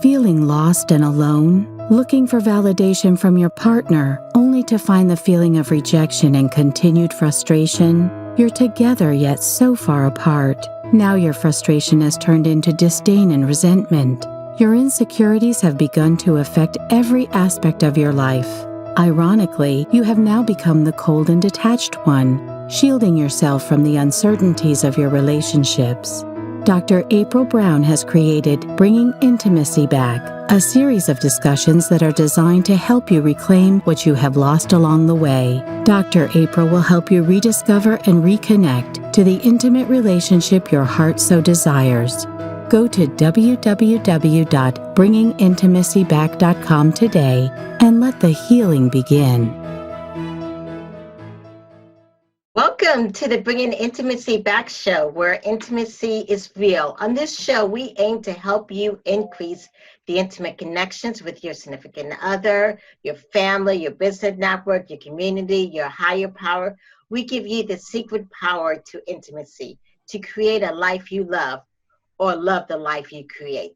Feeling lost and alone? Looking for validation from your partner, only to find the feeling of rejection and continued frustration? You're together yet so far apart. Now your frustration has turned into disdain and resentment. Your insecurities have begun to affect every aspect of your life. Ironically, you have now become the cold and detached one, shielding yourself from the uncertainties of your relationships. Dr. April Brown has created Bringing Intimacy Back, a series of discussions that are designed to help you reclaim what you have lost along the way. Dr. April will help you rediscover and reconnect to the intimate relationship your heart so desires. Go to www.bringingintimacyback.com today and let the healing begin. Welcome to the Bringing Intimacy Back show, where intimacy is real. On this show, we aim to help you increase the intimate connections with your significant other, your family, your business network, your community, your higher power. We give you the secret power to intimacy, to create a life you love or love the life you create.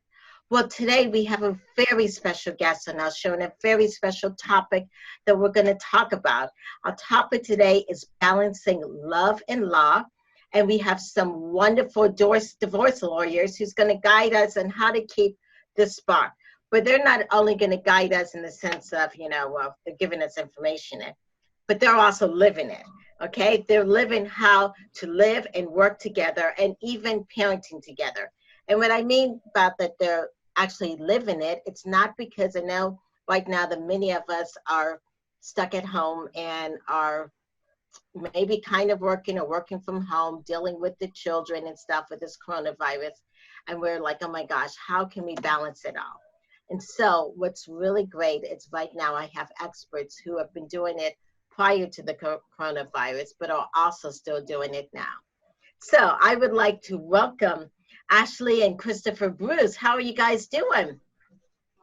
Well, today we have a very special guest on our show and a very special topic that we're going to talk about. Our topic today is balancing love and law, and we have some wonderful divorce lawyers who's going to guide us on how to keep this spark. But they're not only going to guide us in the sense of, they're giving us information, but they're also living it, okay? They're living how to live and work together and even parenting together. And what I mean about that they're actually living it, it's not because I know right now that many of us are stuck at home and are maybe kind of working or working from home, dealing with the children and stuff with this coronavirus. And we're like, oh my gosh, how can we balance it all? And so what's really great is right now I have experts who have been doing it prior to the coronavirus, but are also still doing it now. So I would like to welcome Ashley and Christopher Bruce. How are you guys doing?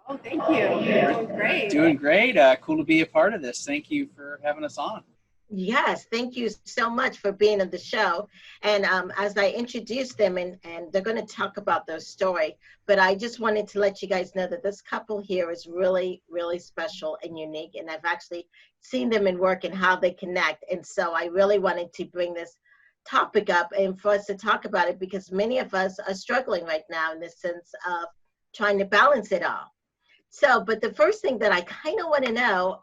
Oh, thank you. Doing great. Doing great. Cool to be a part of this. Thank you for having us on. Yes, thank you so much for being on the show. And as I introduce them, and they're going to talk about their story, but I just wanted to let you guys know that this couple here is really, really special and unique. And I've actually seen them in work and how they connect. And so I really wanted to bring this topic up and for us to talk about it, because many of us are struggling right now in the sense of trying to balance it all. So, but the first thing that I kind of want to know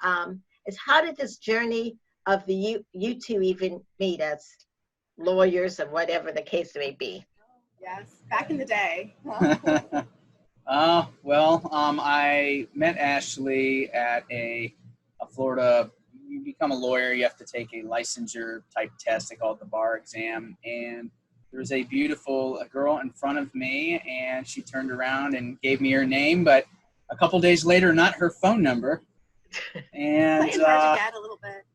is, how did this journey of you two even meet as lawyers or whatever the case may be? Yes, back in the day. I met Ashley at a Florida. You become a lawyer, you have to take a licensure type test. They call it the bar exam. And there was a beautiful girl in front of me, and she turned around and gave me her name, but a couple days later, not her phone number. And Playing hard to get a little bit,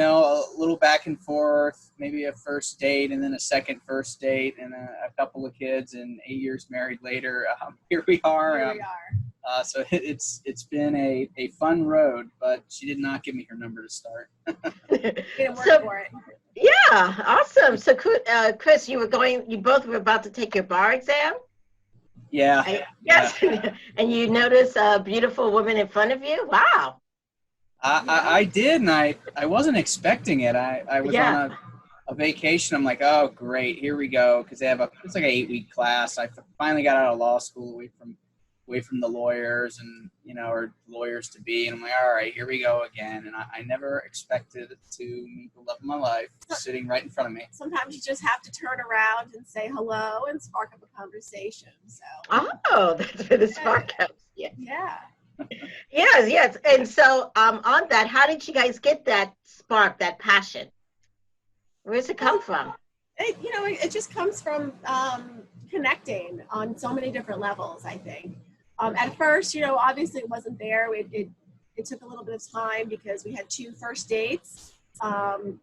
a little back and forth, maybe a first date and then a second first date and a couple of kids, and 8 years married later. Here we are. Here we are. So it's been a fun road, but she did not give me her number to start. Didn't work for it. Yeah, awesome. So Chris, you both were about to take your bar exam? Yeah. Yes. And you noticed a beautiful woman in front of you? Wow. I did, and I wasn't expecting it. I was on a vacation. I'm like, oh, great, here we go, because it's like an 8-week class. I finally got out of law school, away from the lawyers and or lawyers to be, and I'm like, all right, here we go again. And I never expected to meet the love of my life sitting right in front of me. Sometimes you just have to turn around and say hello and spark up a conversation. So that's where the spark comes. Yeah. Yes. And so on that, how did you guys get that spark, that passion? Where does it come from? It just comes from connecting on so many different levels, I think. At first, obviously it wasn't there. It took a little bit of time because we had 2 first dates,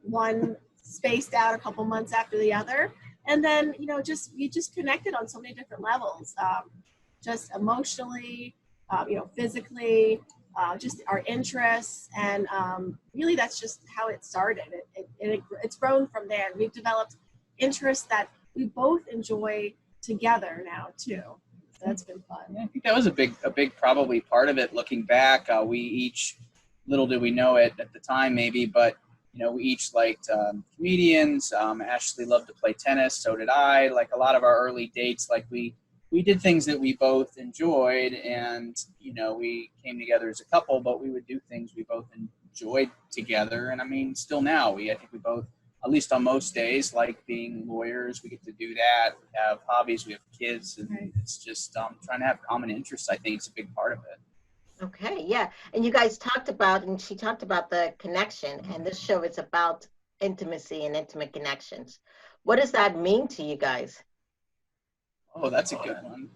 one spaced out a couple months after the other. And then, we just connected on so many different levels, just emotionally, physically, just our interests. And really that's just how it started. It's grown from there. We've developed interests that we both enjoy together now too. That's been fun. Yeah, I think that was a big probably part of it. Looking back, we each, little did we know it at the time, maybe, but we each liked comedians. Ashley loved to play tennis, so did I. Like a lot of our early dates, like we did things that we both enjoyed, and we came together as a couple, but we would do things we both enjoyed together. And I mean, still now, I think we both, at least on most days, like being lawyers. We get to do that. We have hobbies. We have kids, and it's just trying to have common interests. I think it's a big part of it. Okay, yeah. And you guys talked about, and she talked about the connection, and this show is about intimacy and intimate connections. What does that mean to you guys? Oh, that's a good one.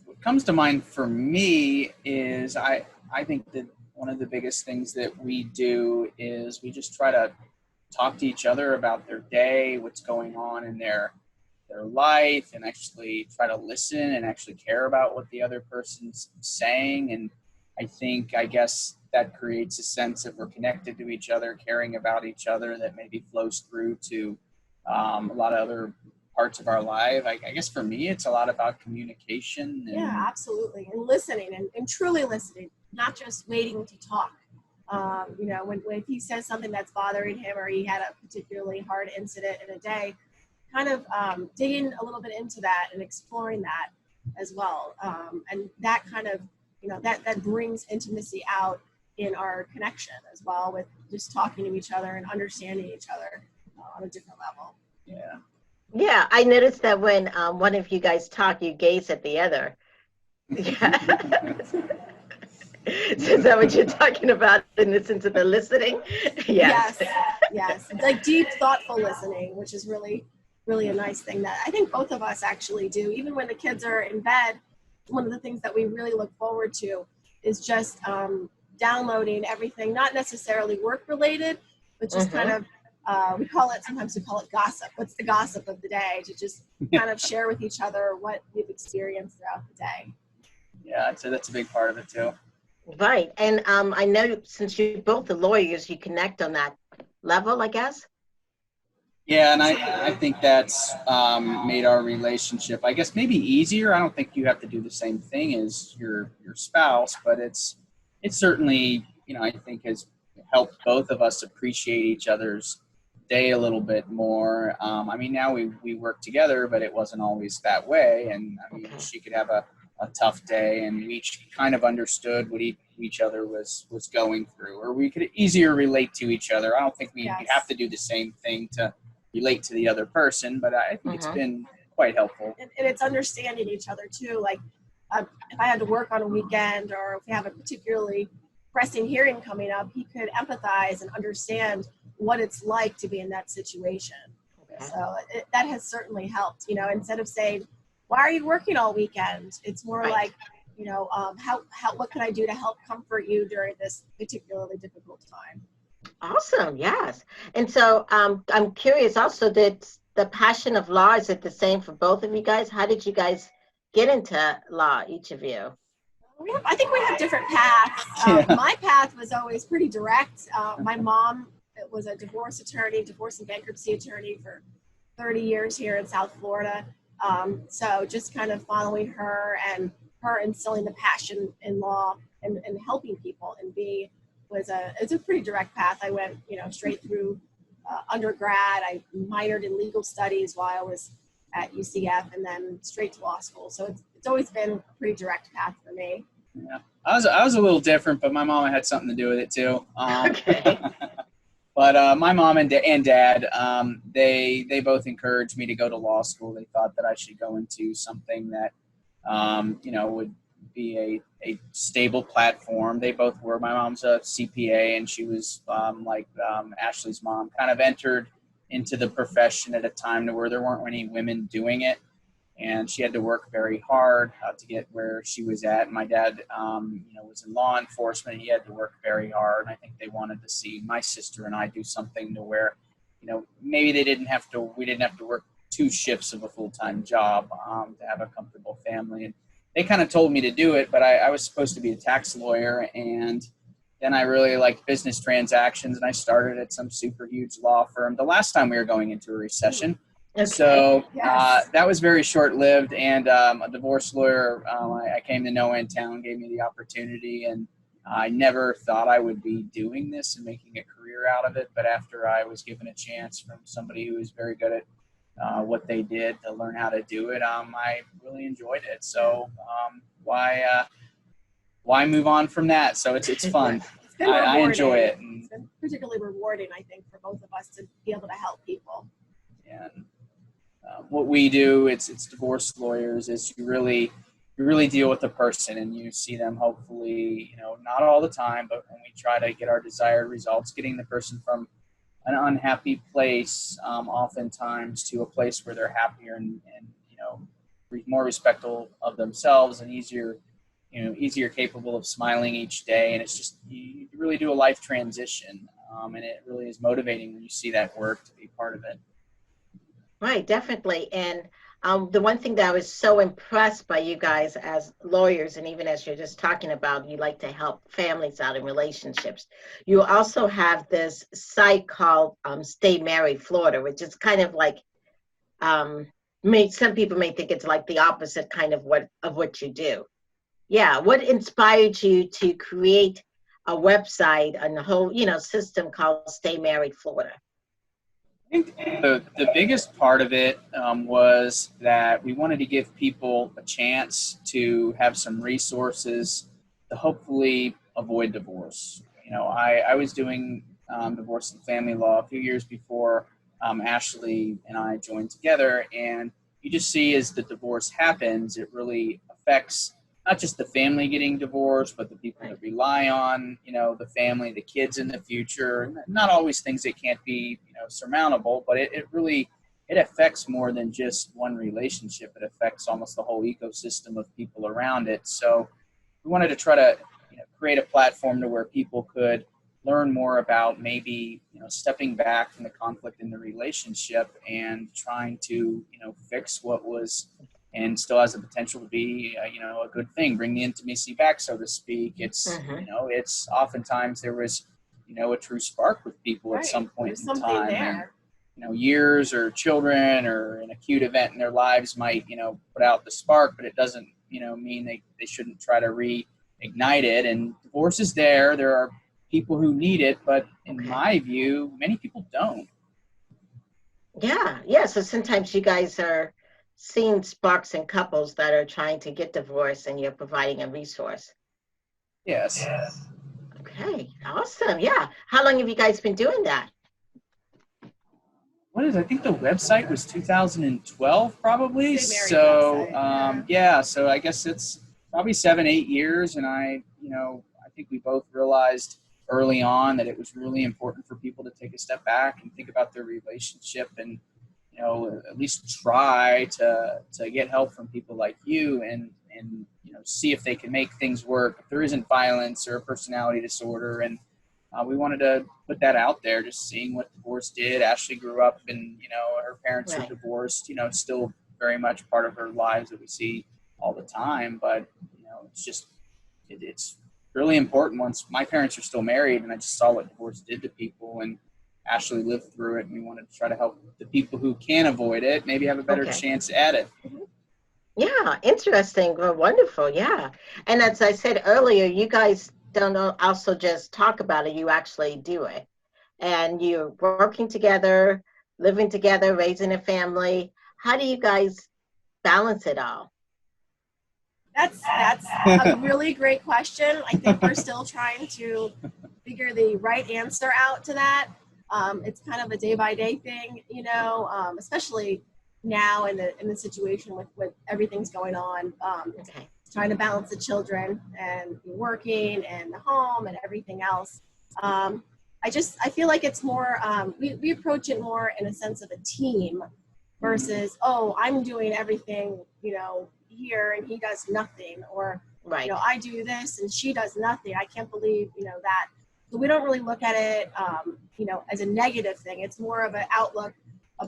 What comes to mind for me is I think that one of the biggest things that we do is we just try to talk to each other about their day, what's going on in their life, and actually try to listen and actually care about what the other person's saying. And I guess that creates a sense that we're connected to each other, caring about each other, that maybe flows through to a lot of other parts of our life. I guess for me, it's a lot about communication. Yeah, absolutely. And listening and truly listening, not just waiting to talk. When he says something that's bothering him, or he had a particularly hard incident in a day, kind of digging a little bit into that and exploring that as well. And that kind of, that brings intimacy out in our connection as well, with just talking to each other and understanding each other on a different level. Yeah. Yeah, I noticed that when one of you guys talk, you gaze at the other. Yeah. So is that what you're talking about in this into the listening? Yes. Yes. It's like deep, thoughtful listening, which is really, really a nice thing that I think both of us actually do. Even when the kids are in bed, one of the things that we really look forward to is just downloading everything, not necessarily work related, but just kind of, sometimes we call it gossip. What's the gossip of the day? To just kind of share with each other what we've experienced throughout the day. Yeah, I'd say that's a big part of it too. Right. And I know since you're both the lawyers, you connect on that level, I guess. Yeah, and I think that's made our relationship, I guess, maybe easier. I don't think you have to do the same thing as your spouse, but it's certainly, I think has helped both of us appreciate each other's day a little bit more. I mean, now we work together, but it wasn't always that way. And I mean, she could have a tough day, and we each kind of understood what each other was going through, or we could easier relate to each other. I don't think we have to do the same thing to relate to the other person, but I think it's been quite helpful. And it's understanding each other too. Like if I had to work on a weekend, or if we have a particularly pressing hearing coming up, he could empathize and understand what it's like to be in that situation. Okay. So that has certainly helped, instead of saying, why are you working all weekend? It's more like, what can I do to help comfort you during this particularly difficult time? Awesome. Yes. And so I'm curious also, that the passion of law, is it the same for both of you guys? How did you guys get into law, each of you? I think we have different paths. My path was always pretty direct. My mom was a divorce and bankruptcy attorney for 30 years here in South Florida. So just kind of following her and her instilling the passion in law and helping people, and it's a pretty direct path. I went, straight through undergrad. I minored in legal studies while I was at UCF, and then straight to law school. So it's always been a pretty direct path for me. Yeah, I was a little different, but my mom had something to do with it too. Okay. But my mom and dad, they both encouraged me to go to law school. They thought that I should go into something that, would be a stable platform. They both were. My mom's a CPA, and she was like Ashley's mom, kind of entered into the profession at a time to where there weren't any women doing it. And she had to work very hard to get where she was at. And my dad, was in law enforcement. He had to work very hard. And I think they wanted to see my sister and I do something to where, maybe we didn't have to work 2 shifts of a full-time job to have a comfortable family. And they kind of told me to do it, but I was supposed to be a tax lawyer, and then I really liked business transactions, and I started at some super huge law firm the last time we were going into a recession. Okay. So Yes. that was very short-lived, and a divorce lawyer I came to know in town gave me the opportunity, and I never thought I would be doing this and making a career out of it, but after I was given a chance from somebody who was very good at what they did to learn how to do it, I really enjoyed it. So why move on from that? So it's fun. It's been rewarding. I enjoy it. It's been particularly rewarding, I think, for both of us to be able to help people. And what we do, it's divorce lawyers, is you really deal with the person, and you see them hopefully, not all the time, but when we try to get our desired results, getting the person from an unhappy place, oftentimes to a place where they're happier and more respectful of themselves and easier capable of smiling each day. And it's just, you really do a life transition. And it really is motivating when you see that work to be part of it. Right, definitely. And the one thing that I was so impressed by you guys as lawyers, and even as you're just talking about, you like to help families out in relationships. You also have this site called Stay Married Florida, which is kind of like, some people may think it's like the opposite kind of what you do. Yeah, what inspired you to create a website and the whole, system called Stay Married Florida? I think the biggest part of it was that we wanted to give people a chance to have some resources to hopefully avoid divorce. I was doing divorce and family law a few years before Ashley and I joined together, and you just see as the divorce happens, it really affects not just the family getting divorced, but the people that rely on, the family, the kids in the future. Not always things that can't be, surmountable, but it really affects more than just one relationship. It affects almost the whole ecosystem of people around it. So we wanted to try to create a platform to where people could learn more about maybe, stepping back from the conflict in the relationship and trying to, fix what was and still has the potential to be, a good thing, bring the intimacy back, so to speak. It's, it's oftentimes there was, a true spark with people at some point in time. There. And, years or children or an acute event in their lives might, put out the spark, but it doesn't, mean they shouldn't try to reignite it. And divorce is there. There are people who need it, but in my view, many people don't. Yeah. So sometimes you guys are seeing sparks in couples that are trying to get divorced, and you're providing a resource. Yes. Okay, awesome. Yeah. How long have you guys been doing that? I think the website was 2012 probably. So, so I guess it's probably 7-8 years. And I think we both realized early on that it was really important for people to take a step back and think about their relationship and, at least try to get help from people like you and see if they can make things work, if there isn't violence or a personality disorder. And we wanted to put that out there, just seeing what divorce did. Ashley grew up and, her parents were divorced, still very much part of her lives that we see all the time. But, it's just, it's really important. Once my parents are still married, and I just saw what divorce did to people, and Ashley lived through it, and we wanted to try to help the people who can avoid it maybe have a better chance at it. Yeah, interesting. Well, wonderful. Yeah. And as I said earlier, you guys don't also just talk about it, you actually do it. And you're working together, living together, raising a family. How do you guys balance it all? That's a really great question. I think we're still trying to figure the right answer out to that. It's kind of a day-by-day thing, especially now in the situation with everything's going on. Trying to balance the children and working and the home and everything else. I feel like it's more, we approach it more in a sense of a team versus, I'm doing everything, here and he does nothing, or, I do this and she does nothing. I can't believe, that. So we don't really look at it, as a negative thing. It's more of a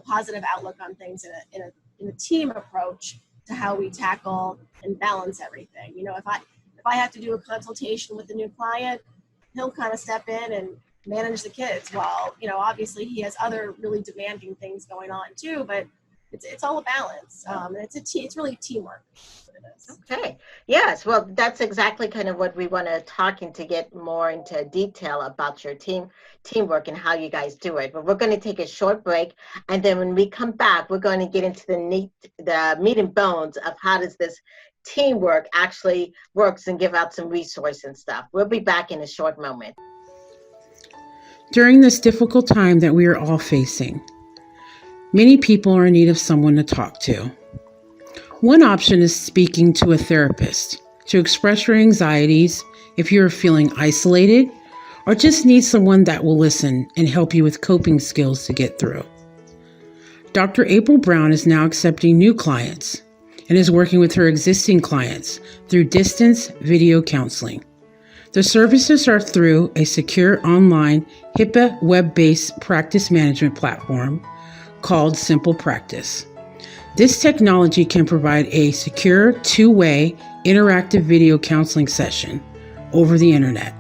positive outlook on things in a team approach to how we tackle and balance everything. If I have to do a consultation with a new client, he'll kind of step in and manage the kids while, obviously he has other really demanding things going on too, but it's all a balance. And it's really teamwork. Okay. Yes. Well, that's exactly kind of what we want to talk and to get more into detail about your teamwork and how you guys do it. But we're going to take a short break, and then when we come back, we're going to get into the meat and bones of how does this teamwork actually works and give out some resources and stuff. We'll be back in a short moment. During this difficult time that we are all facing, many people are in need of someone to talk to. One option is speaking to a therapist to express your anxieties if you're feeling isolated or just need someone that will listen and help you with coping skills to get through. Dr. April Brown is now accepting new clients and is working with her existing clients through distance video counseling. The services are through a secure online HIPAA web-based practice management platform called Simple Practice. This technology can provide a secure, two-way, interactive video counseling session over the internet.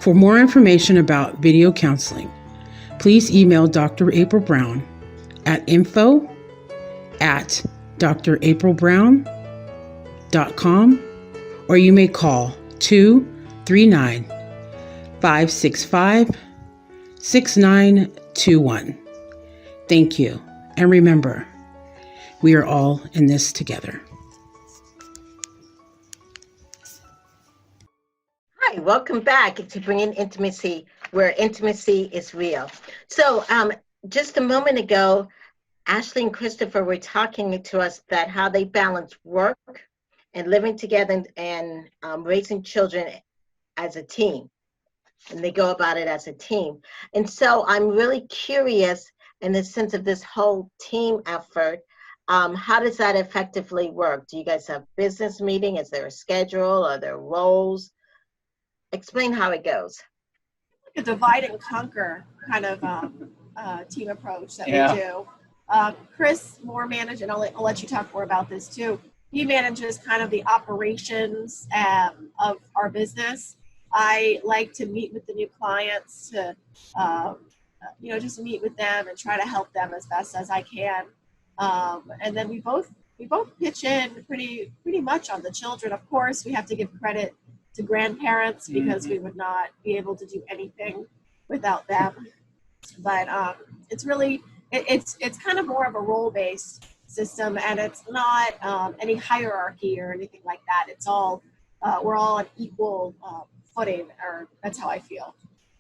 For more information about video counseling, please email Dr. April Brown at info@draprilbrown.com, or you may call 239-565-6921. Thank you, and remember, we are all in this together. Hi, welcome back to Bringing Intimacy, where intimacy is real. So just a moment ago, Ashley and Christopher were talking to us that how they balance work and living together and raising children as a team. And they go about it as a team. And so I'm really curious in the sense of this whole team effort. How does that effectively work? Do you guys have business meeting? Is there a schedule? Are there roles? Explain how it goes. A divide and conquer kind of team approach that we do. Chris more manages, and I'll let you talk more about this too. He manages kind of the operations of our business. I like to meet with the new clients to, just meet with them and try to help them as best as I can. And then we both pitch in pretty much on the children. Of course, we have to give credit to grandparents because we would not be able to do anything without them. But it's really it's kind of more of a role-based system, and it's not any hierarchy or anything like that. It's all we're all on equal footing, or that's how I feel.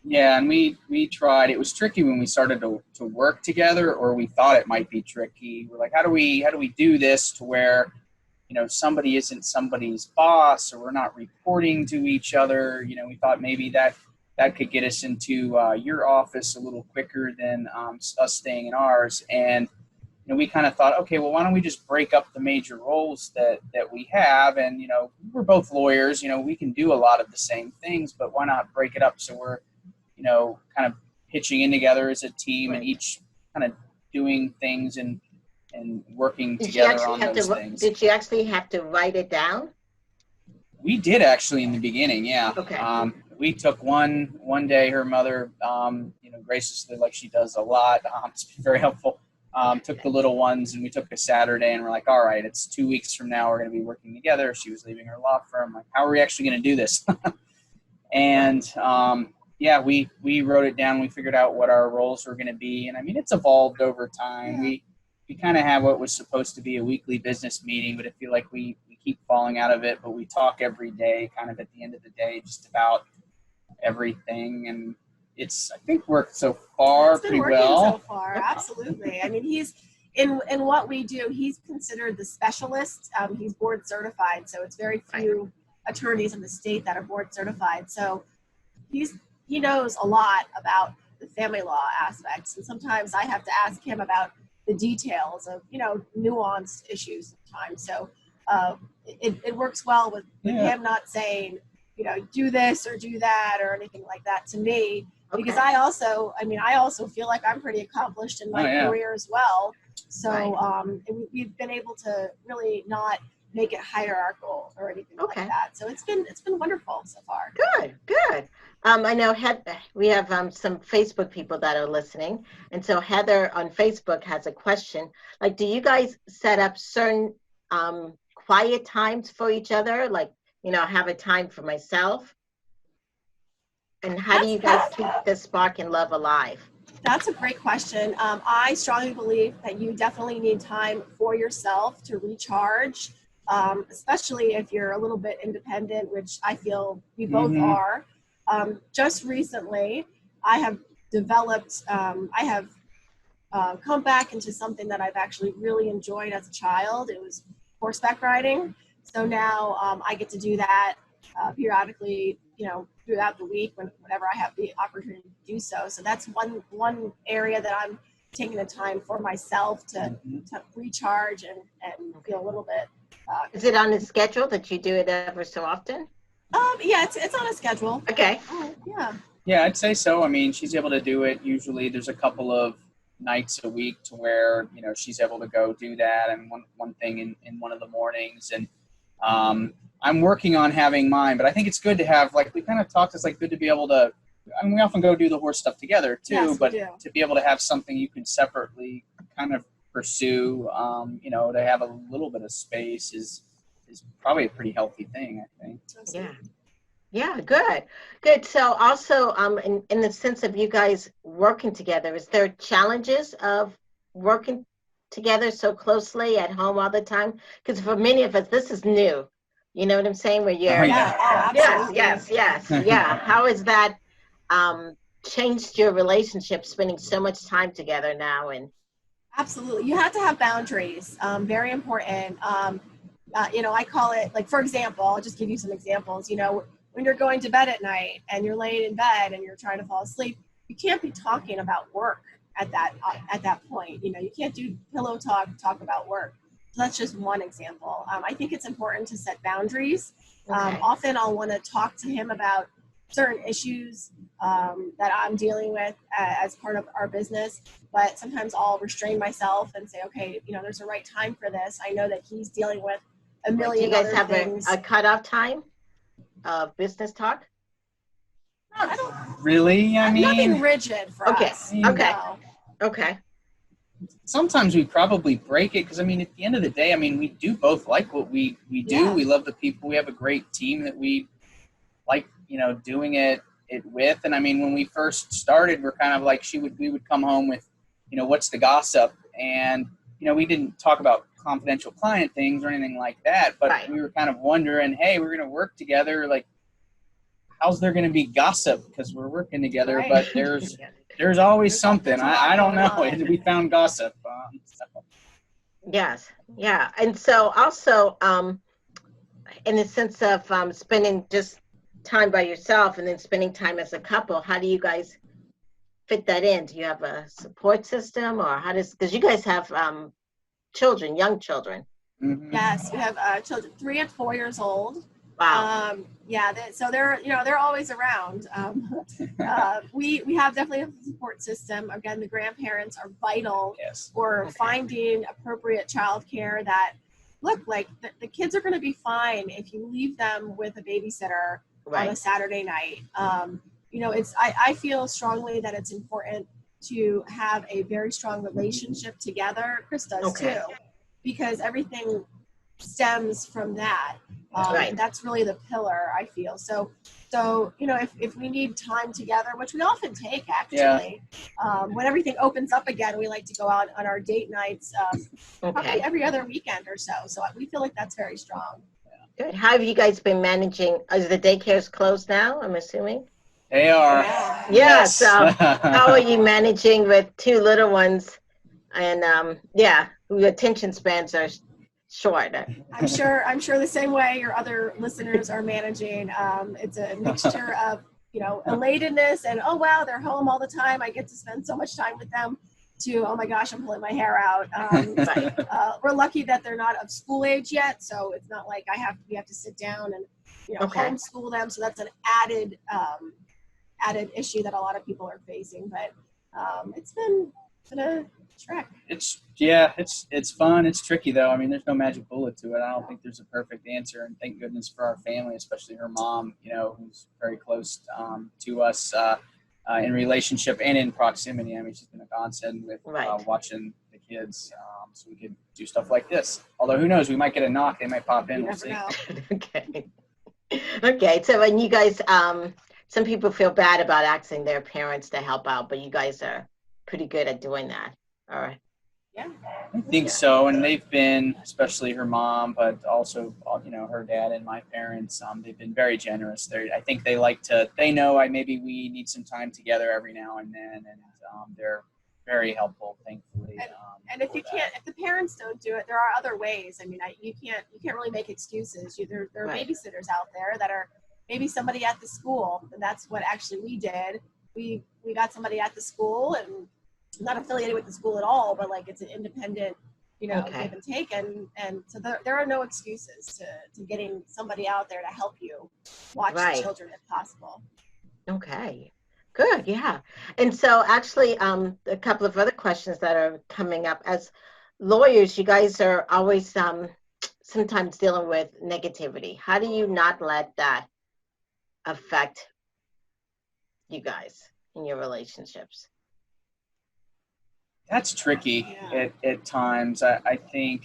Yeah, and we tried. It was tricky when we started to work together, or we thought it might be tricky. We're like, how do we do this to where, somebody isn't somebody's boss, or we're not reporting to each other. We thought maybe that could get us into your office a little quicker than us staying in ours. And we kind of thought, okay, well, why don't we just break up the major roles that we have? And we're both lawyers. We can do a lot of the same things, but why not break it up so we're kind of pitching in together as a team and each kind of doing things and working together on those things. Did you actually have to write it down? We did actually in the beginning, yeah. Okay. We took one day, her mother, graciously, like she does a lot, it's been very helpful, took the little ones, and we took a Saturday, and we're like, all right, it's 2 weeks from now, we're going to be working together. She was leaving her law firm. Like, how are we actually going to do this? And we wrote it down. We figured out what our roles were going to be. And I mean, it's evolved over time. Yeah. We kind of have what was supposed to be a weekly business meeting, but I feel like we keep falling out of it. But we talk every day, kind of at the end of the day, just about everything. And I think, worked so far pretty well. So far, absolutely. I mean, he's in what we do. He's considered the specialist. He's board certified, so it's very few attorneys in the state that are board certified. So he knows a lot about the family law aspects, and sometimes I have to ask him about the details of nuanced issues sometimes. So it works well with him not saying do this or do that or anything like that to me, because I also feel like I'm pretty accomplished in my career as well. So we've been able to really not make it hierarchical or anything like that. So it's been wonderful so far. Good. I know we have some Facebook people that are listening. And so Heather on Facebook has a question. Like, do you guys set up certain quiet times for each other? Like, have a time for myself? And how do you guys keep this spark and love alive? That's a great question. I strongly believe that you definitely need time for yourself to recharge, especially if you're a little bit independent, which I feel we both are. Just recently, I have developed, I have come back into something that I've actually really enjoyed as a child. It was horseback riding. So now I get to do that periodically, throughout the week whenever I have the opportunity to do so. So that's one area that I'm taking the time for myself to recharge and feel a little bit. Is it on a schedule that you do it ever so often? Yeah, it's on a schedule. Okay. Yeah. Yeah, I'd say so. I mean, she's able to do it. Usually there's a couple of nights a week to where, she's able to go do that, and one thing in one of the mornings. And I'm working on having mine, but I think it's good to have, like, we kind of talked, it's like good to be able to, I mean, we often go do the horse stuff together too, yes, but to be able to have something you can separately kind of pursue, to have a little bit of space is probably a pretty healthy thing, I think. Yeah. Yeah, good. So also, in the sense of you guys working together, is there challenges of working together so closely at home all the time? Because for many of us, this is new. You know what I'm saying? Where you're, yes. Yeah. How has that changed your relationship, spending so much time together now? And absolutely, you have to have boundaries. Very important. I call it, like, for example, I'll just give you some examples. When you're going to bed at night and you're laying in bed and you're trying to fall asleep, you can't be talking about work at that point. You can't do pillow talk about work. So that's just one example. I think it's important to set boundaries. Often I'll want to talk to him about certain issues that I'm dealing with as part of our business, but sometimes I'll restrain myself and say, okay, there's a right time for this. I know that he's dealing with a million do you guys other things. have a cutoff time of business talk? I don't really. I mean, nothing rigid for us. Okay. Sometimes we probably break it because, I mean, at the end of the day, I mean, we do both like what we do. Yeah. We love the people. We have a great team that we like, doing it with. And I mean, when we first started, we're kind of like we would come home with, what's the gossip? And, we didn't talk about confidential client things or anything like that, but we were kind of wondering, hey, we're going to work together. Like, how's there going to be gossip because we're working together? Right. But there's always something. I don't know. We found gossip. Yes. Yeah. And so also, in the sense of spending just time by yourself and then spending time as a couple, how do you guys fit that in? Do you have a support system, or because you guys have children, young children? Mm-hmm. Yes, we have children, 3 and 4 years old. Wow. So they're always around. We have definitely a support system. Again, the grandparents are vital for finding appropriate childcare that, look, like the kids are going to be fine if you leave them with a babysitter on a Saturday night. I feel strongly that it's important to have a very strong relationship together. Chris does too, because everything stems from that. And that's really the pillar, I feel. So if we need time together, which we often take actually, when everything opens up again, we like to go out on our date nights probably every other weekend or so. So we feel like that's very strong. Good. How have you guys been managing? Is the daycares closed now, I'm assuming? They are. Yeah. So how are you managing with 2 little ones? And whose attention spans are short. I'm sure the same way your other listeners are managing. It's a mixture of, elatedness and, oh, wow, they're home all the time. I get to spend so much time with them, to, oh my gosh, I'm pulling my hair out. We're lucky that they're not of school age yet. So it's not like we have to sit down and, homeschool them. So that's an added issue that a lot of people are facing. But it's been a trek. It's fun. It's tricky though. I mean, there's no magic bullet to it. I don't think there's a perfect answer, and thank goodness for our family, especially her mom, who's very close to us in relationship and in proximity. I mean, she's been a godsend with watching the kids, so we could do stuff like this. Although who knows, we might get a knock. They might pop in. You We'll never see. know. Okay. So when you guys, some people feel bad about asking their parents to help out, but you guys are pretty good at doing that. All right. Yeah. I think so, and they've been, especially her mom, but also her dad and my parents. They've been very generous. I think they know maybe we need some time together every now and then, and they're very helpful, thankfully. And if the parents don't do it, there are other ways. I mean, you can't really make excuses. There are babysitters out there that are maybe somebody at the school, and that's what actually we did. We got somebody at the school, and not affiliated with the school at all, but like it's an independent, give and take, and so there are no excuses to getting somebody out there to help you watch the children if possible. Okay, good, yeah. And so actually, a couple of other questions that are coming up. As lawyers, you guys are always sometimes dealing with negativity. How do you not let that affect you guys in your relationships? That's tricky at times. I think,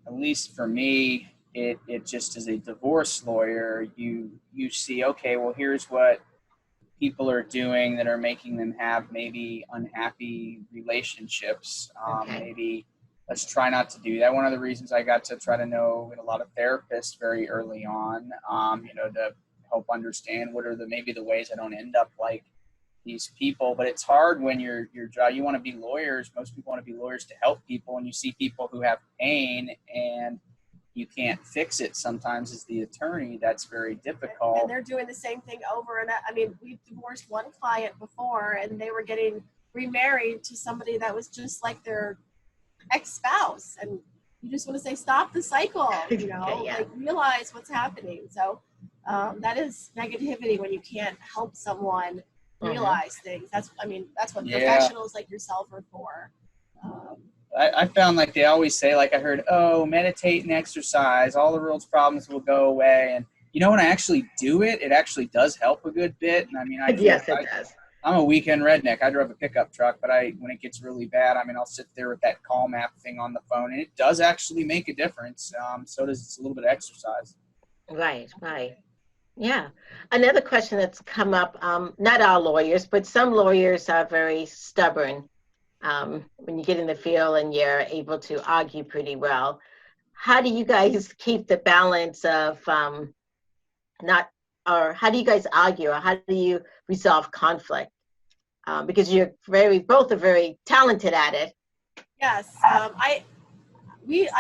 at least for me, it just as a divorce lawyer, you see, okay, well, here's what people are doing that are making them have maybe unhappy relationships. Maybe let's try not to do that. One of the reasons I got to try to know a lot of therapists very early on, to help understand what are maybe the ways I don't end up like these people. But it's hard when your job, you want to be lawyers. Most people want to be lawyers to help people, and you see people who have pain and you can't fix it sometimes as the attorney. That's very difficult. And they're doing the same thing over and I mean, we've divorced one client before, and they were getting remarried to somebody that was just like their ex-spouse, and you just want to say, stop the cycle, like realize what's happening. So that is negativity when you can't help someone realize things. That's what professionals like yourself are for. I found like they always say, like I heard, meditate and exercise, all the world's problems will go away. And when I actually do it, it actually does help a good bit. And I mean, it does. I'm a weekend redneck. I drove a pickup truck, but when it gets really bad, I'll sit there with that Calm app thing on the phone, and it does actually make a difference. So does a little bit of exercise. Right. Yeah. Another question that's come up, not all lawyers, but some lawyers are very stubborn. When you get in the field and you're able to argue pretty well, how do you guys keep the balance of how do you guys argue, or how do you resolve conflict? Because both are very talented at it. Yes. I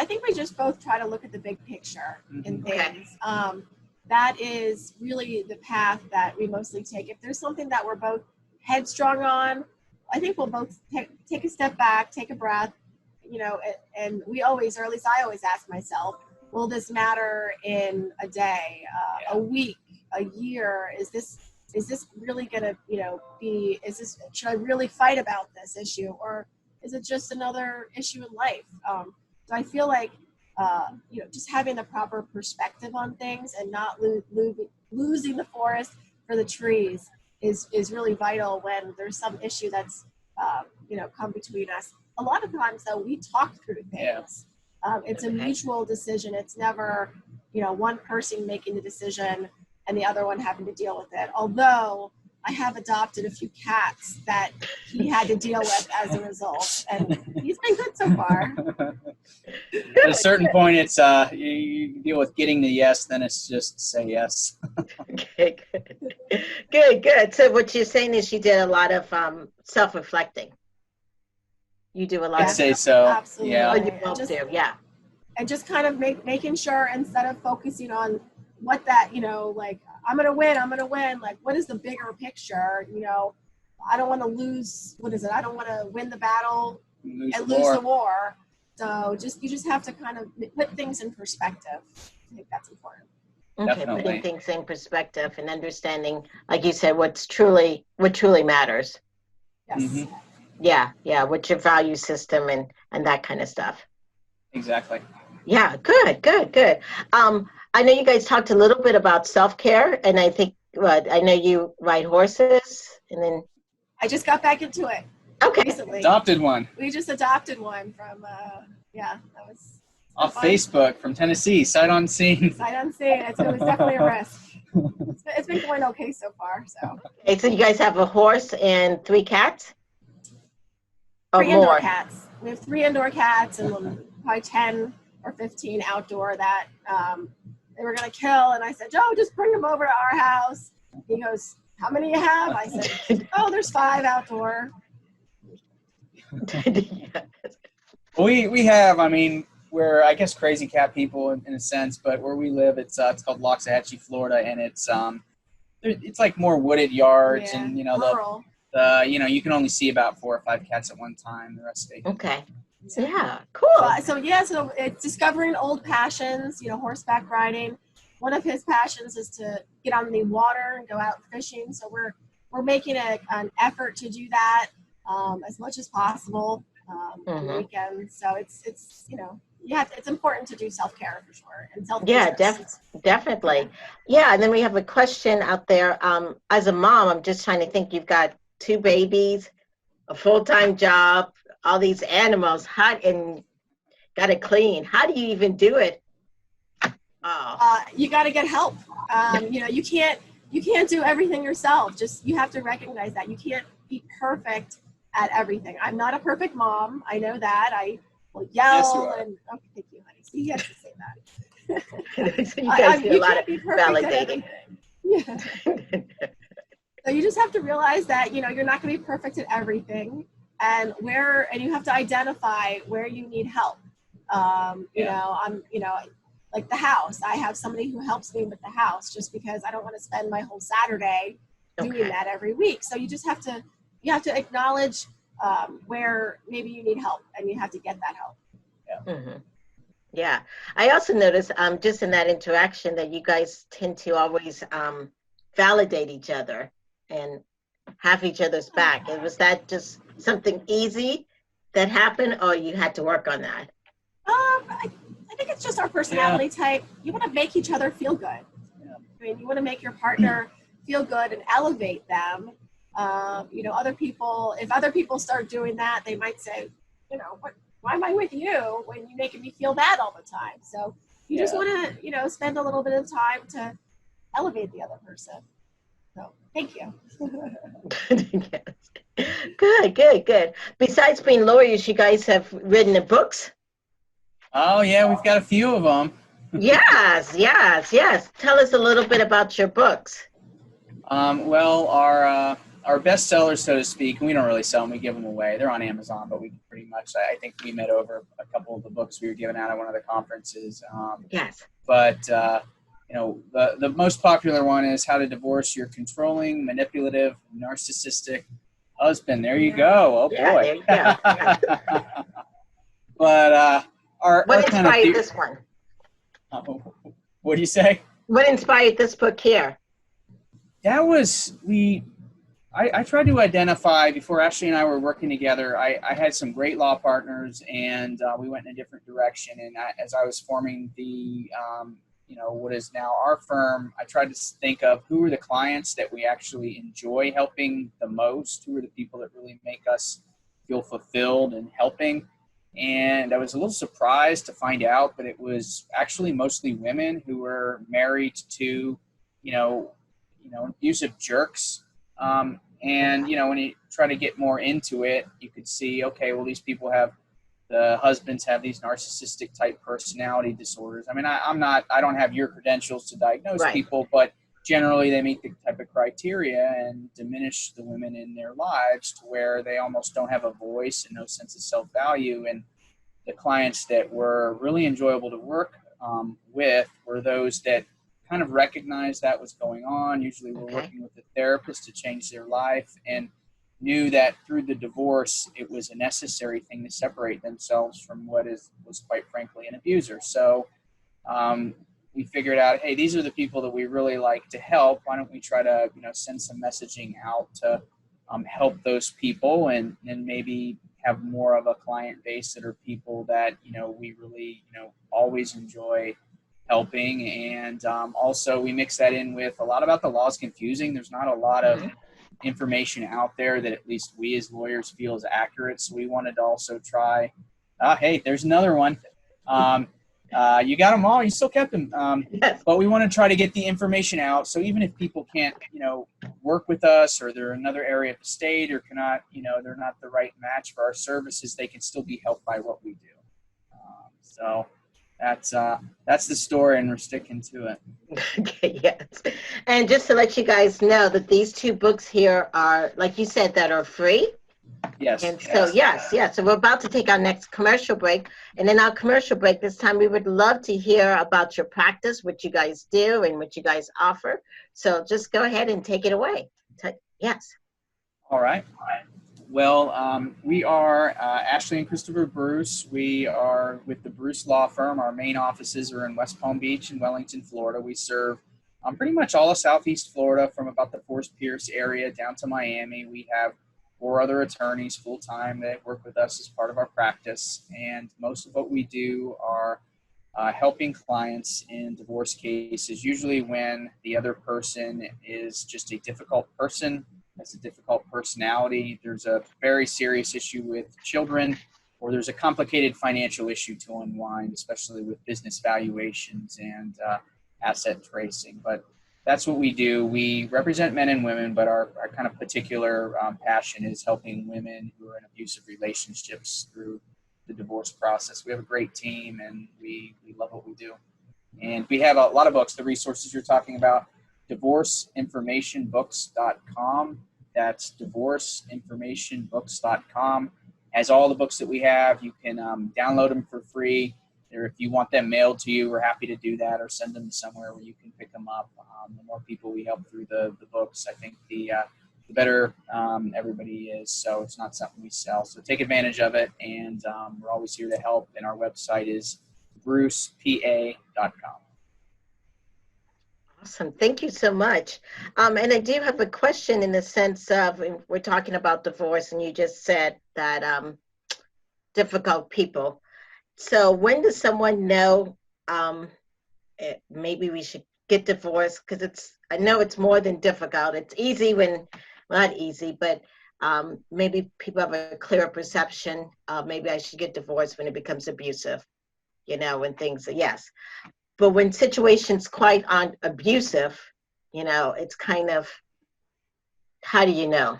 think we just both try to look at the big picture in things. That is really the path that we mostly take. If there's something that we're both headstrong on, I think we'll both take a step back, take a breath, and we always, or at least I always ask myself, will this matter in a day, a week, a year? Is this really going to, should I really fight about this issue, or is it just another issue in life? So I feel like, just having the proper perspective on things and not losing the forest for the trees is really vital when there's some issue that's, come between us. A lot of times, though, we talk through things. It's a mutual decision. It's never, one person making the decision and the other one having to deal with it. Although I have adopted a few cats that he had to deal with as a result, and he's been good so far. At a certain point, it's you deal with getting the yes, then it's just say yes. Okay, good. So what you're saying is you did a lot of self-reflecting. You do a lot. I'd say so. Absolutely. Yeah. Oh, you both do. Yeah. And just kind of making sure, instead of focusing on what that, like, I'm going to win. Like, what is the bigger picture? I don't want to lose. What is it? I don't want to win the battle and lose the war. So you just have to kind of put things in perspective. I think that's important. Okay, Definitely. putting things in perspective and understanding, like you said, what truly matters. Yes. Mm-hmm. Yeah, with your value system and that kind of stuff. Exactly. Yeah, good. I know you guys talked a little bit about self-care, and I think I know you ride horses, and then I just got back into it okay, recently. Adopted one. We just adopted one from that was Off fun. Facebook from Tennessee, sight unseen. Sight unseen. It was definitely a risk. It's been going okay so far. So. Okay, so you guys have a horse and 3 cats? Or 3 indoor more? cats. We have 3 indoor cats and probably 10 or 15 outdoor that they were going to kill. And I said, Joe, just bring them over to our house. He goes, how many you have? I said, oh, there's 5 outdoor. We have, I mean, we're, I guess, crazy cat people in a sense, but where we live, it's called Loxahatchee, Florida, and it's like more wooded yards, Yeah, and you know rural. you can only see about 4 or 5 cats at one time. The rest stay. Okay. Yeah, cool. So it's discovering old passions, horseback riding. One of his passions is to get on the water and go out fishing. So we're making an effort to do that as much as possible on the weekends. So it's it's important to do self-care for sure and self-care. Yeah, definitely. Yeah, and then we have a question out there. As a mom, I'm just trying to think. You've got 2 babies, a full-time job, all these animals, and got to clean. How do you even do it? Oh. You got to get help. You can't do everything yourself. Just you have to recognize that you can't be perfect at everything. I'm not a perfect mom. I know that. I will yell Yes, you are. and thank you, honey. So you have to say that. So you guys do a lot of be perfect at validating. everything. Yeah. So you just have to realize that you're not going to be perfect at everything, and you have to identify where you need help. Like the house. I have somebody who helps me with the house just because I don't want to spend my whole Saturday doing that every week. So you just have to acknowledge where maybe you need help, and you have to get that help. Yeah. Mm-hmm. Yeah. I also noticed just in that interaction that you guys tend to always validate each other and have each other's back. And was that just something easy that happened, or you had to work on that? I think it's just our personality type. You want to make each other feel good. Yeah. I mean, you want to make your partner feel good and elevate them. Other people, if other people start doing that, they might say, why am I with you when you're making me feel bad all the time? So you just want to, spend a little bit of time to elevate the other person. So thank you. Good. Besides being lawyers, you guys have written the books? Oh yeah, we've got a few of them. Yes. Tell us a little bit about your books. Well, our best sellers, so to speak, and we don't really sell them, we give them away. They're on Amazon, but we pretty much, I think we met over a couple of the books we were giving out at one of the conferences. Yes. But, the most popular one is How to Divorce Your Controlling, Manipulative, Narcissistic Husband. There you go. Oh, boy. There you go. Yeah. But what inspired this one? What do you say? What inspired this book here? That was I tried to identify, before Ashley and I were working together, I had some great law partners, and we went in a different direction. And as I was forming the, what is now our firm, I tried to think of who are the clients that we actually enjoy helping the most, who are the people that really make us feel fulfilled and helping. And I was a little surprised to find out, but it was actually mostly women who were married to, abusive jerks. And, when you try to get more into it, you could see, okay, well, these people the husbands have these narcissistic type personality disorders. I mean, I don't have your credentials to diagnose people, but generally they meet the type of criteria and diminish the women in their lives to where they almost don't have a voice and no sense of self-value. And the clients that were really enjoyable to work with were those that kind of recognized that was going on. Usually we're working with a therapist to change their life, and knew that through the divorce, it was a necessary thing to separate themselves from what was quite frankly an abuser. So we figured out, hey, these are the people that we really like to help. Why don't we try to, send some messaging out to help those people and maybe have more of a client base that are people that, we really, always enjoy helping. And also we mix that in with a lot about the law is confusing. There's not a lot of information out there that at least we as lawyers feel is accurate. So we wanted to also try, hey, there's another one. You got them all. You still kept them. Yes. But we want to try to get the information out. So even if people can't, work with us, or they're another area of the state, or cannot, they're not the right match for our services, they can still be helped by what we do. So that's the story, and we're sticking to it. Okay, yes. And just to let you guys know that these 2 books here are, like you said, that are free. Yes. And so, yes. So we're about to take our next commercial break. And in our commercial break this time, we would love to hear about your practice, what you guys do and what you guys offer. So just go ahead and take it away. Yes. All right. Well, we are Ashley and Christopher Bruce. We are with the Bruce Law Firm. Our main offices are in West Palm Beach and Wellington, Florida. We serve pretty much all of Southeast Florida, from about the Fort Pierce area down to Miami. We have 4 other attorneys full-time that work with us as part of our practice. And most of what we do are helping clients in divorce cases, usually when the other person is just a difficult person, has a difficult personality, there's a very serious issue with children, or there's a complicated financial issue to unwind, especially with business valuations and asset tracing. But that's what we do. We represent men and women, but our kind of particular passion is helping women who are in abusive relationships through the divorce process. We have a great team, and we love what we do. And we have a lot of books. The resources you're talking about, divorceinformationbooks.com. That's divorceinformationbooks.com. Has all the books that we have. You can download them for free. Or if you want them mailed to you, we're happy to do that, or send them somewhere where you can pick them up. The more people we help through the books, I think the better everybody is. So it's not something we sell. So take advantage of it, and we're always here to help. And our website is brucepa.com. Awesome. Thank you so much. And I do have a question, in the sense of, we're talking about divorce, and you just said that difficult people. So when does someone know maybe we should get divorced? Because I know it's more than difficult. It's easy when, not easy, but maybe people have a clearer perception. Maybe I should get divorced when it becomes abusive, when things, yes. But when situations quite aren't abusive, it's kind of, how do you know?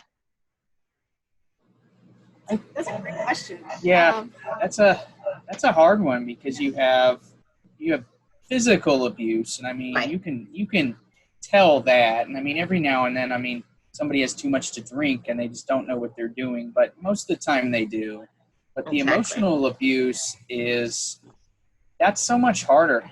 That's a great question. Yeah, that's a hard one, because you have physical abuse, and I mean, right. you can tell that, and I mean, every now and then, I mean, somebody has too much to drink and they just don't know what they're doing, but most of the time they do. But the emotional abuse that's so much harder,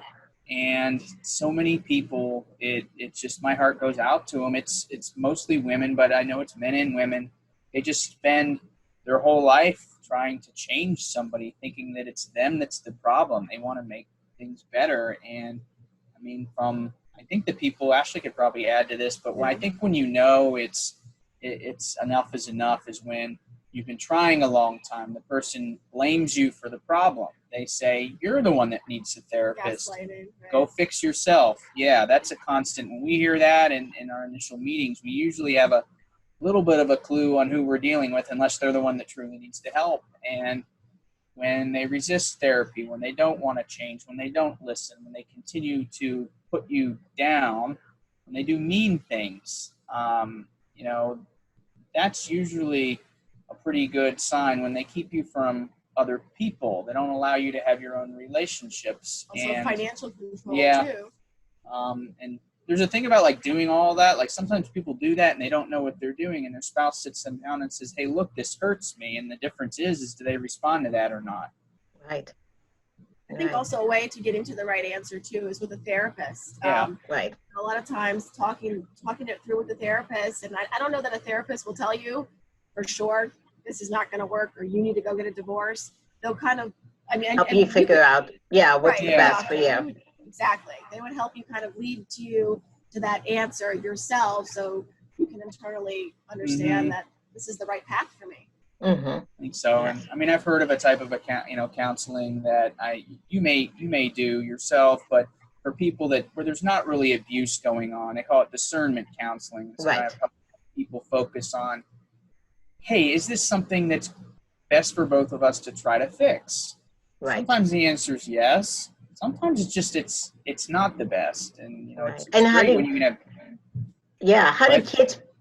and so many people, it's just, my heart goes out to them. It's mostly women, but I know it's men and women. They just spend their whole life trying to change somebody, thinking that it's them that's the problem. They want to make things better. And I mean, I think the people, Ashley could probably add to this, but I think when it's enough is enough is when you've been trying a long time. The person blames you for the problem. They say, you're the one that needs a therapist. Gaslighting, right? Go fix yourself. Yeah, that's a constant. When we hear that in our initial meetings, we usually have a little bit of a clue on who we're dealing with, unless they're the one that truly needs the help. And when they resist therapy, when they don't want to change, when they don't listen, when they continue to put you down, when they do mean things, that's usually a pretty good sign. When they keep you from other people, they don't allow you to have your own relationships. Also and financial control, too. And there's a thing about like doing all that. Like sometimes people do that and they don't know what they're doing, and their spouse sits them down and says, hey, look, this hurts me. And the difference is do they respond to that or not? Right. I think also a way to get into the right answer too is with a therapist. Yeah. Right. A lot of times talking it through with a therapist, and I don't know that a therapist will tell you for sure this is not going to work or you need to go get a divorce. They'll kind of, help you figure out, what's the best for you. Exactly. They would help you kind of lead to that answer yourself, so you can internally understand that this is the right path for me. Mm-hmm. I think so. And I mean, I've heard of a type of counseling that you may do yourself, but for people where there's not really abuse going on, they call it discernment counseling. It's kind of help people focus on, hey, is this something that's best for both of us to try to fix? Right. Sometimes the answer is yes. Sometimes it's not the best, and it's great when you can have. Yeah, how do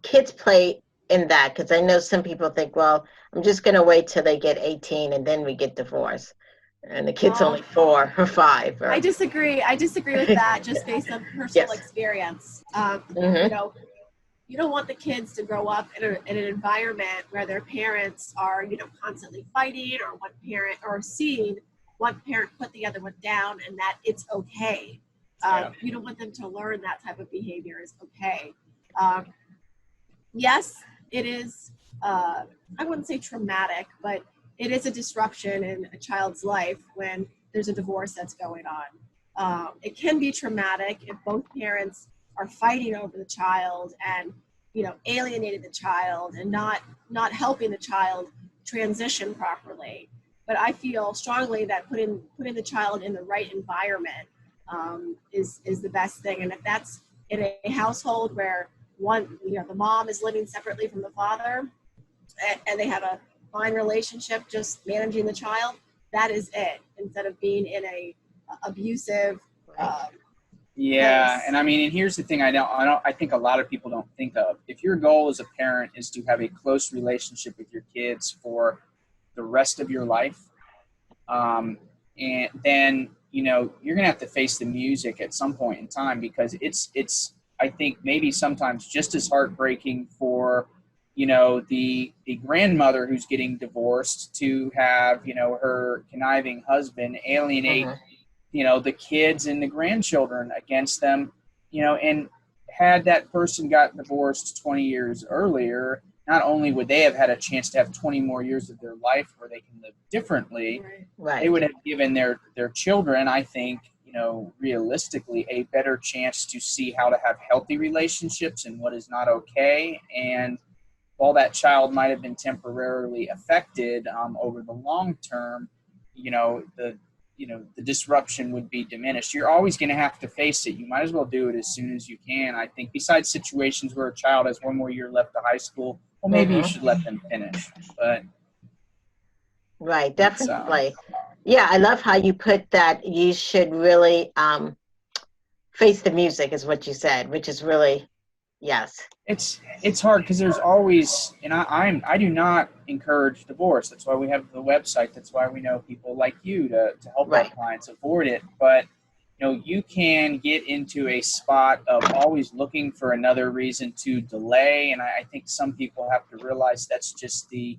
kids play in that? Because I know some people think, well, I'm just going to wait till they get 18 and then we get divorced, and the kid's only 4 or 5. I disagree with that, just based on personal experience. You don't want the kids to grow up in an environment where their parents are, constantly fighting, or seeing one parent put the other one down, and that it's okay. You don't want them to learn that type of behavior is okay. Yes, it is, I wouldn't say traumatic, but it is a disruption in a child's life when there's a divorce that's going on. It can be traumatic if both parents are fighting over the child and, alienating the child and not helping the child transition properly. But I feel strongly that putting the child in the right environment is the best thing. And if that's in a household where the mom is living separately from the father, and they have a fine relationship, just managing the child, that is it. Instead of being in a abusive. Yeah, and I mean, and here's the thing: I think a lot of people don't think of. If your goal as a parent is to have a close relationship with your kids for the rest of your life, and then you're gonna have to face the music at some point in time, because it's I think maybe sometimes just as heartbreaking for the grandmother who's getting divorced to have her conniving husband alienate the kids and the grandchildren against them, and had that person got divorced 20 years earlier, not only would they have had a chance to have 20 more years of their life where they can live differently, they would have given their children, I think, realistically, a better chance to see how to have healthy relationships and what is not okay. And while that child might have been temporarily affected, over the long term, the disruption would be diminished. You're always going to have to face it. You might as well do it as soon as you can. I think besides situations where a child has one more year left of high school, well, maybe you should let them finish. But right, definitely. Yeah, I love how you put that. You should really face the music, is what you said, which is really, yes. It's hard because there's always, and I do not encourage divorce. That's why we have the website. That's why we know people like you to help our clients avoid it. But you can get into a spot of always looking for another reason to delay, and I think some people have to realize that's just the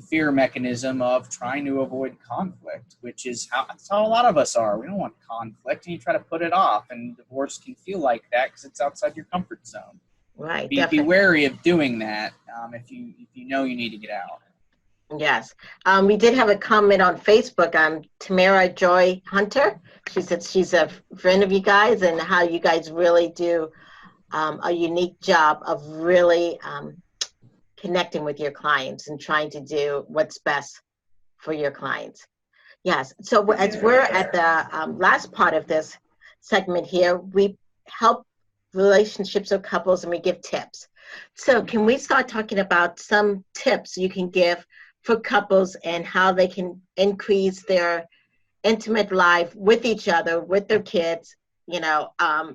fear mechanism of trying to avoid conflict, which is that's how a lot of us are. We don't want conflict, and you try to put it off, and divorce can feel like that because it's outside your comfort zone. Right. Be wary of doing that if you know you need to get out. Yes. We did have a comment on Facebook. Tamara Joy Hunter. She said she's a friend of you guys, and how you guys really do a unique job of really connecting with your clients and trying to do what's best for your clients. Yes. So as we're at the last part of this segment here, we help relationships of couples and we give tips. So can we start talking about some tips you can give for couples and how they can increase their intimate life with each other, with their kids, in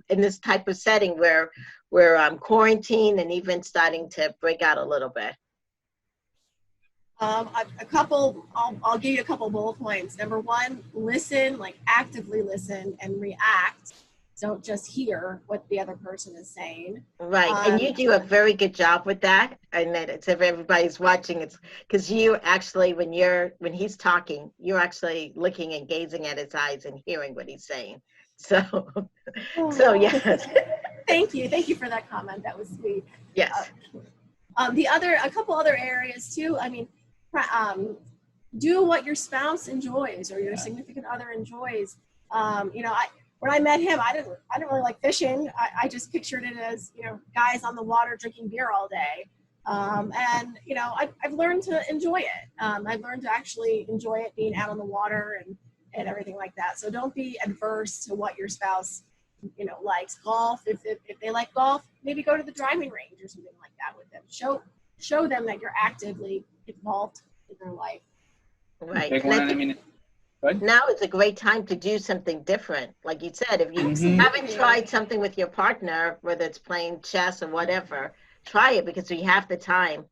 this type of setting where we're quarantined and even starting to break out a little bit? I'll give you a couple bullet points. Number one, listen, actively listen and react. Don't just hear what the other person is saying. Right, and you do a very good job with that. And that it's, if everybody's watching, it's because you actually, when he's talking, you're actually looking and gazing at his eyes and hearing what he's saying. So yes. Thank you for that comment. That was sweet. Yes. A couple other areas too. I mean, do what your spouse enjoys or your significant other enjoys. When I met him, I didn't really like fishing. I just pictured it as, guys on the water drinking beer all day. And, you know, I've learned to enjoy it. I've learned to actually enjoy it being out on the water and everything like that. So don't be adverse to what your spouse, you know, likes. Golf, if they like golf, maybe go to the driving range or something like that with them. Show them that you're actively involved in their life. Right. Big one. I mean, good. Now is a great time to do something different. Like you said, if you haven't tried something with your partner, whether it's playing chess or whatever, try it because we have the time.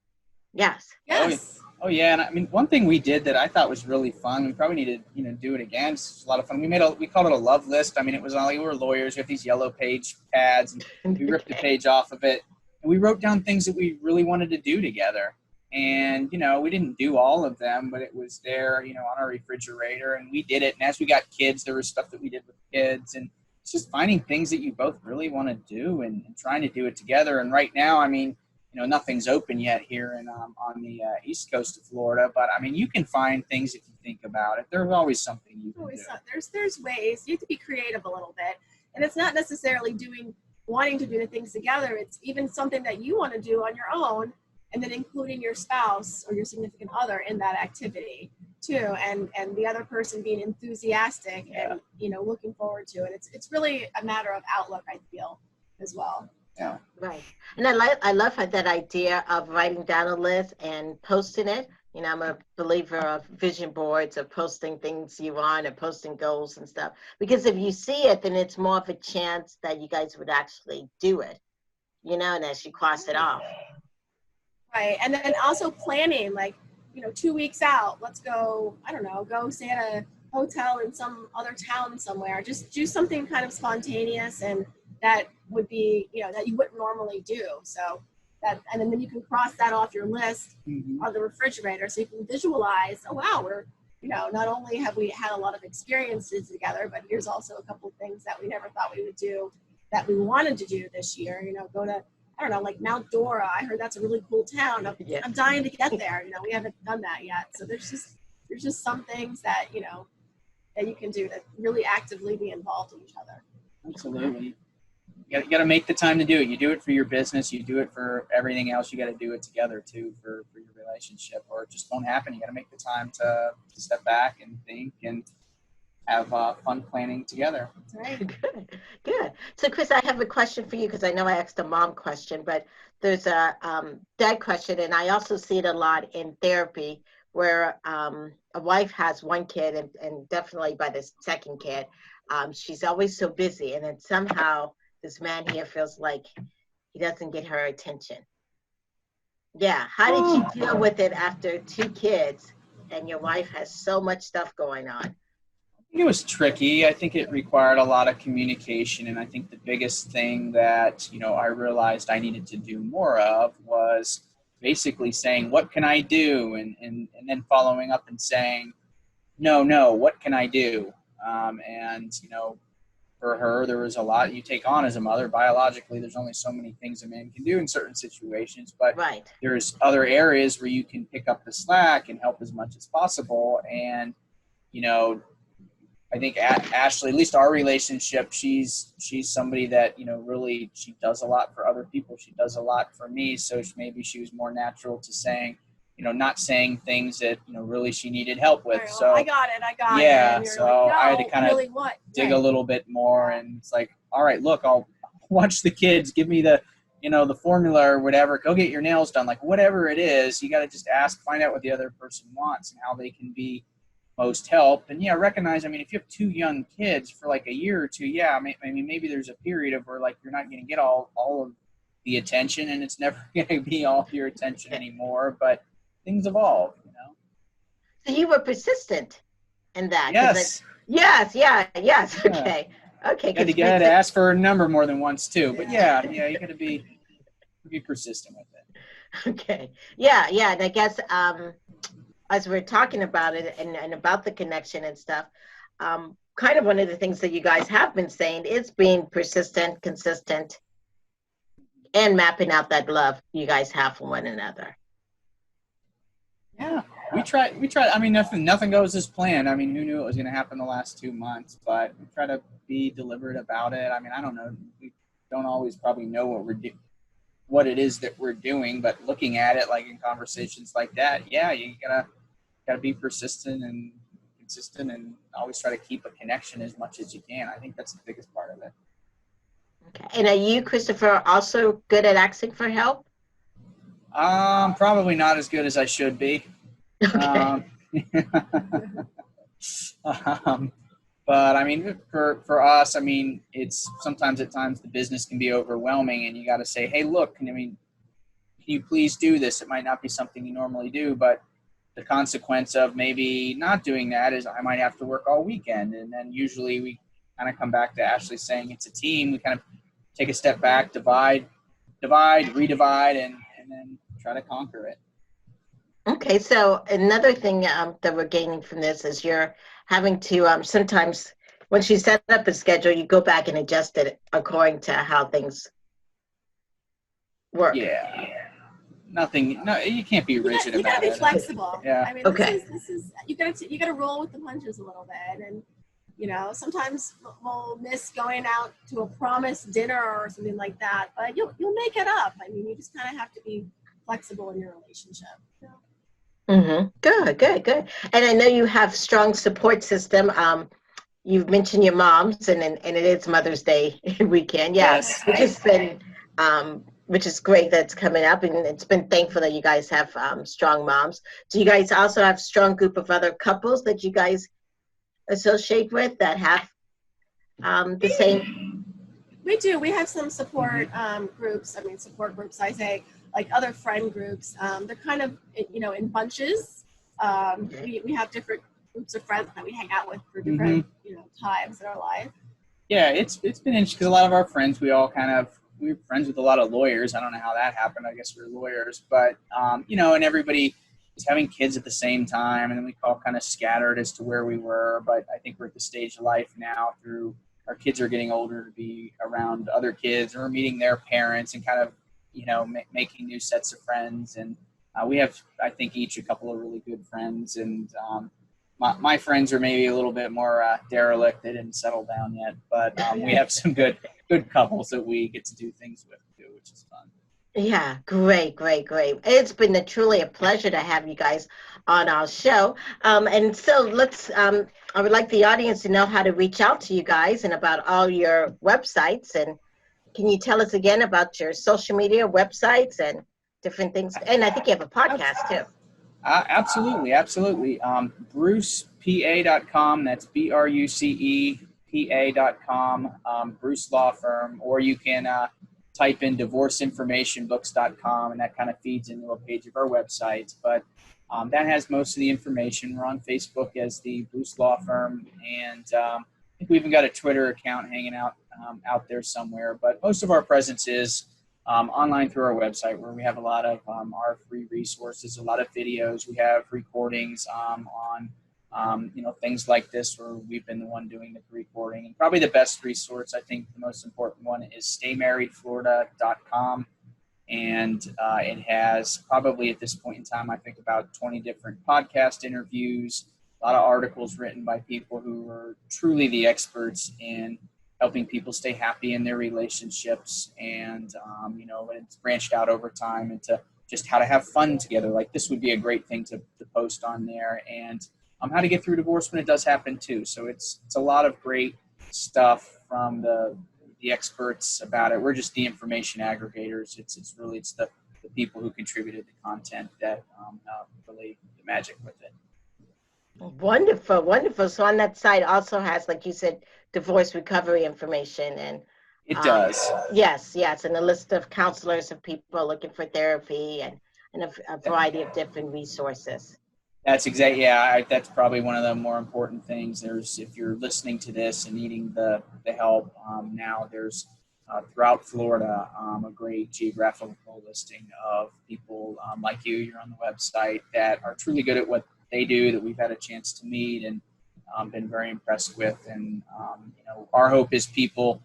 Yes. Yes. Oh yeah, and I mean, one thing we did that I thought was really fun. We probably need to, do it again. It's a lot of fun. We called it a love list. I mean, it was all, we were lawyers. We have these yellow page pads, and we ripped the page off of it, and we wrote down things that we really wanted to do together. And we didn't do all of them, but it was there, on our refrigerator, and we did it. And as we got kids, there was stuff that we did with kids, and it's just finding things that you both really want to do and trying to do it together. And right now, I mean, nothing's open yet here on the east coast of Florida, but I mean, you can find things if you think about it. There's always something you can do. There's ways. You have to be creative a little bit, and it's not necessarily wanting to do the things together. It's even something that you want to do on your own, and then including your spouse or your significant other in that activity too, and the other person being enthusiastic and looking forward to it. It's really a matter of outlook, I feel, as well. Yeah. Right. And I love that idea of writing down a list and posting it. I'm a believer of vision boards, of posting things you want and posting goals and stuff. Because if you see it, then it's more of a chance that you guys would actually do it, and as you cross it off. Right. And then also planning, like, 2 weeks out, let's go, I don't know, go stay at a hotel in some other town somewhere. Just do something kind of spontaneous and that would be, that you wouldn't normally do. So that, and then you can cross that off your list on the refrigerator. So you can visualize, oh, wow, we're, not only have we had a lot of experiences together, but here's also a couple of things that we never thought we would do that we wanted to do this year, go to, I don't know, like Mount Dora. I heard that's a really cool town. I'm dying to get there. We haven't done that yet. So there's just some things that, that you can do to really actively be involved in each other. Absolutely. You got to make the time to do it. You do it for your business. You do it for everything else. You got to do it together too for your relationship, or it just won't happen. You got to make the time to step back and think and have fun planning together. Right. Good. So, Chris, I have a question for you because I know I asked a mom question, but there's a dad question, and I also see it a lot in therapy where a wife has one kid, and definitely by the second kid, she's always so busy, and then somehow this man here feels like he doesn't get her attention. Yeah. How did you deal with it after 2 kids and your wife has so much stuff going on? I think it was tricky. I think it required a lot of communication. And I think the biggest thing that, I realized I needed to do more of was basically saying, what can I do? And then following up and saying, no, what can I do? For her, there was a lot you take on as a mother. Biologically, there's only so many things a man can do in certain situations, but there's other areas where you can pick up the slack and help as much as possible. And, I think Ashley, at least our relationship, she's somebody that, really, she does a lot for other people. She does a lot for me. So maybe she was more natural to saying, not saying things that, really she needed help with. Right, well, I got it. Yeah. So like, no, I had to kind of really dig a little bit more. And it's like, all right, look, I'll watch the kids. Give me the, the formula or whatever. Go get your nails done. Like whatever it is, you got to just find out what the other person wants and how they can be most help. And recognize, if you have 2 young kids for like a year or 2, maybe there's a period of where like you're not going to get all of the attention, and it's never going to be all your attention anymore. But things evolve, So you were persistent in that. Yes. Yes. Yeah. Okay. You got to ask for a number more than once too. But you got to be persistent with it. Okay. Yeah. And I guess as we're talking about it and about the connection and stuff, kind of one of the things that you guys have been saying is being persistent, consistent, and mapping out that love you guys have for one another. Yeah, we try. Nothing goes as planned. Who knew it was going to happen the last 2 months? But we try to be deliberate about it. I don't know. We don't always probably know what what it is that we're doing, but looking at it like in conversations like that, yeah, you gotta be persistent and consistent and always try to keep a connection as much as you can. I think that's the biggest part of it. Okay. And are you, Christopher, also good at asking for help? Probably not as good as I should be. Okay. But I mean, for us, I mean, it's sometimes at times the business can be overwhelming, and you got to say, hey, look, can you please do this? It might not be something you normally do, but the consequence of maybe not doing that is I might have to work all weekend. And then usually we kind of come back to Ashley saying it's a team. We kind of take a step back, divide, redivide, and then try to conquer it. Okay, so another thing that we're gaining from this is you're having to sometimes, once you set up a schedule, you go back and adjust it according to how things work. Yeah. Nothing. No, you can't be rigid you about gotta it. be flexible. Yeah. I mean, Okay. this is you gotta roll with the punches a little bit, and sometimes we'll miss going out to a promised dinner or something like that, but you'll make it up. I mean, you just kind of have to be flexible in your relationship. Mm-hmm. Good. And I know you have strong support system. You've mentioned your moms, and it is Mother's Day weekend. Yeah, Yes. which is great that's coming up, and it's been thankful that you guys have strong moms. Do you guys also have strong group of other couples that you guys associate with that have the same? We do. We have some support groups. I mean, support groups, I say, like other friend groups. They're kind of, in bunches. We have different groups of friends that we hang out with for different, times in our life. Yeah, it's been interesting because a lot of our friends, we were friends with a lot of lawyers. I don't know how that happened. I guess we're lawyers, but and everybody is having kids at the same time, and then we all kind of scattered as to where we were. But I think we're at the stage of life now through our kids are getting older to be around other kids or meeting their parents and kind of, making new sets of friends. And we have, I think, each a couple of really good friends. And my friends are maybe a little bit more derelict. They didn't settle down yet, but we have some good couples that we get to do things with too, which is fun. Yeah, great. It's been truly a pleasure to have you guys on our show. And so I would like the audience to know how to reach out to you guys and about all your websites. And can you tell us again about your social media websites and different things? And I think you have a podcast too. Absolutely. BrucePA.com. That's BrucePA.com. Bruce Law Firm. Or you can type in divorceinformationbooks.com, and that kind of feeds into a page of our website. But that has most of the information. We're on Facebook as the Bruce Law Firm, and I think we even got a Twitter account hanging out there somewhere. But most of our presence is online through our website, where we have a lot of our free resources, a lot of videos. We have recordings on things like this, where we've been the one doing the recording. And probably the best resource, I think the most important one, is staymarriedflorida.com. And it has probably at this point in time, I think about 20 different podcast interviews, a lot of articles written by people who are truly the experts in helping people stay happy in their relationships. And, it's branched out over time into just how to have fun together. Like this would be a great thing to post on there. And how to get through divorce when it does happen too. So it's a lot of great stuff from the experts about it. We're just the information aggregators. It's the people who contributed the content that really the magic with it. Wonderful. So on that site also has, like you said, divorce recovery information, and it does. Yes, and a list of counselors and people looking for therapy and a variety of different resources. That's exactly, yeah. That's probably one of the more important things. If you're listening to this and needing the help, now there's throughout Florida a great geographical listing of people like you. You're on the website that are truly good at what they do, that we've had a chance to meet and been very impressed with. And our hope is people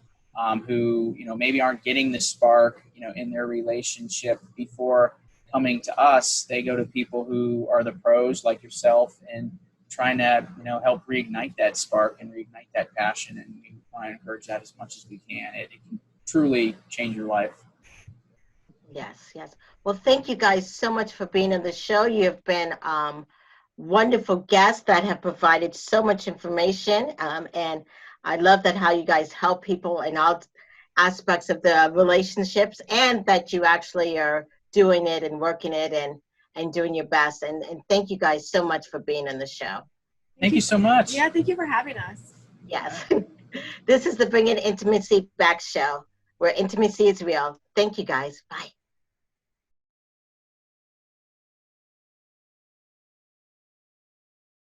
who maybe aren't getting the spark in their relationship before coming to us, they go to people who are the pros like yourself and trying to help reignite that spark and reignite that passion. And we want to encourage that as much as we can. It can truly change your life. Yes, yes. Well, thank you guys so much for being on the show. You have been wonderful guests that have provided so much information. And I love that how you guys help people in all aspects of the relationships, and that you actually are doing it and working it and doing your best. And thank you guys so much for being on the show. Thank you so much. Yeah, thank you for having us. Yes. This is the Bringing Intimacy Back show, where intimacy is real. Thank you guys. Bye.